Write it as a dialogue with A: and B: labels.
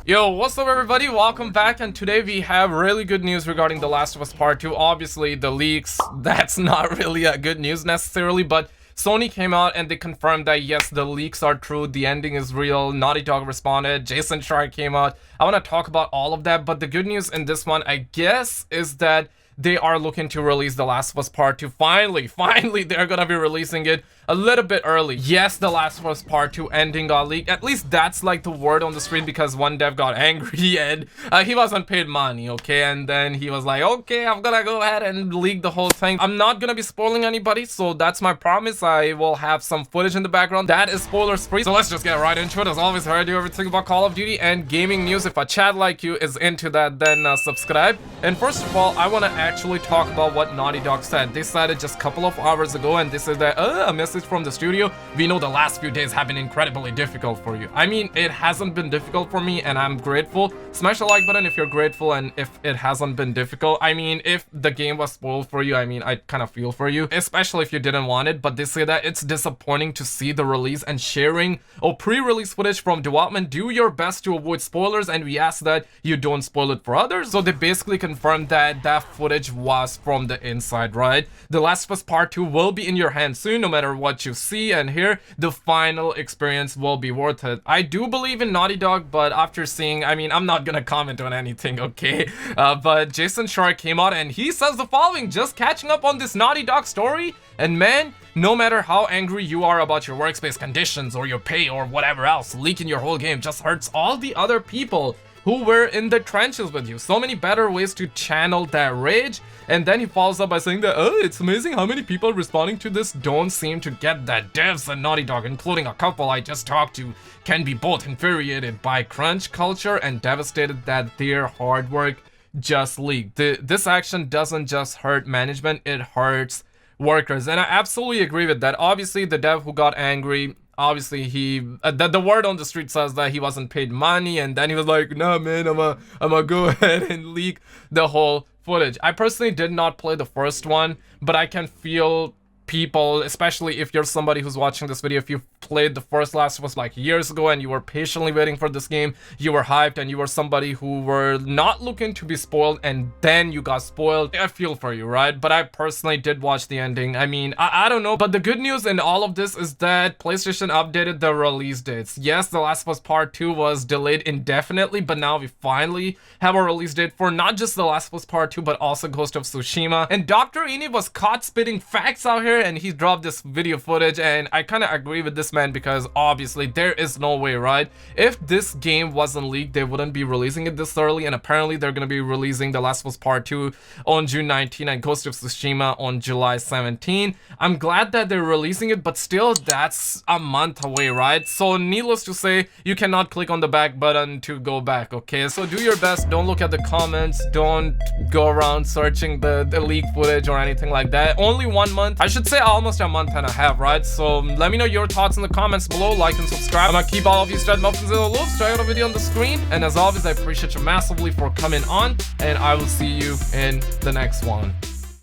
A: Yo, what's up everybody? Welcome back, and today we have really good news regarding The Last of Us Part 2. Obviously, the leaks, that's not really a good news necessarily, but Sony came out and they confirmed that yes, the leaks are true, the ending is real, Naughty Dog responded, Shara came out. I want to talk about all of that, but the good news in this one, I guess, is that they are looking to release The Last of Us Part 2. Finally, they're gonna be releasing it a little bit early. Yes, The Last of Us Part 2 ending got leaked. At least that's like the word on the screen, because one dev got angry and he wasn't paid money, okay? And then he was like, okay, I'm gonna go ahead and leak the whole thing. I'm not gonna be spoiling anybody, so that's my promise. I will have some footage in the background that is spoilers free. So let's just get right into it. As always, here I do everything about Call of Duty and gaming news. If a chat like you is into that, then subscribe. And first of all, I want to actually talk about what Naughty Dog said. They said it just a couple of hours ago, and they said that a message from the studio: we know the last few days have been incredibly difficult for you. I mean, it hasn't been difficult for me, and I'm grateful. Smash the like button if you're grateful, and if it hasn't been difficult. I mean, if the game was spoiled for you, I mean, I kind of feel for you, especially if you didn't want it. But they say that it's disappointing to see the release and sharing pre-release footage from development. Do your best to avoid spoilers, and we ask that you don't spoil it for others. So they basically confirmed that that footage was from the inside, right? The Last of Us Part 2 will be in your hands soon, no matter what you see and hear. The final experience will be worth it. I do believe in Naughty Dog, but after seeing, I mean, I'm not gonna comment on anything, okay? But Shara came out and he says the following: just catching up on this Naughty Dog story, and man, no matter how angry you are about your workspace conditions or your pay or whatever else, leaking your whole game just hurts all the other people who were in the trenches with you. So many better ways to channel that rage. And then he follows up by saying that, oh, it's amazing how many people responding to this don't seem to get that devs and Naughty Dog, including a couple I just talked to, can be both infuriated by crunch culture and devastated that their hard work just leaked. This action doesn't just hurt management, it hurts workers. And I absolutely agree with that. Obviously, the dev who got angry, obviously he the word on the street says that he wasn't paid money, and then he was like, nah man, I'm a go ahead and leak the whole footage. I personally did not play the first one, but I can feel people, especially if you're somebody who's watching this video, if you played the first Last of Us like years ago and you were patiently waiting for this game, you were hyped, and you were somebody who were not looking to be spoiled, and then you got spoiled. I feel for you, right? But I personally did watch the ending. I mean, I don't know, but the good news in all of this is that PlayStation updated the release dates. Yes, The Last of Us Part 2 was delayed indefinitely, but now we finally have a release date for not just The Last of Us Part 2, but also Ghost of Tsushima. And Dr. Ini was caught spitting facts out here, and he dropped this video footage, and I kind of agree with this man, because obviously there is no way, right? If this game wasn't leaked, they wouldn't be releasing it this early, and apparently they're going to be releasing The Last of Us Part 2 on June 19 and Ghost of Tsushima on July 17. I'm glad that they're releasing it, but still, that's a month away, right? So needless to say, you cannot click on the back button to go back, okay? So do your best, don't look at the comments, don't go around searching the leak footage or anything like that. Only 1 month, I should say almost a month and a half, right? So let me know your thoughts in the comments below, like and subscribe. I'm gonna keep all of you straight muffins in the loop. Check out the video on the screen, and as always, I appreciate you massively for coming on, and I will see you in the next one.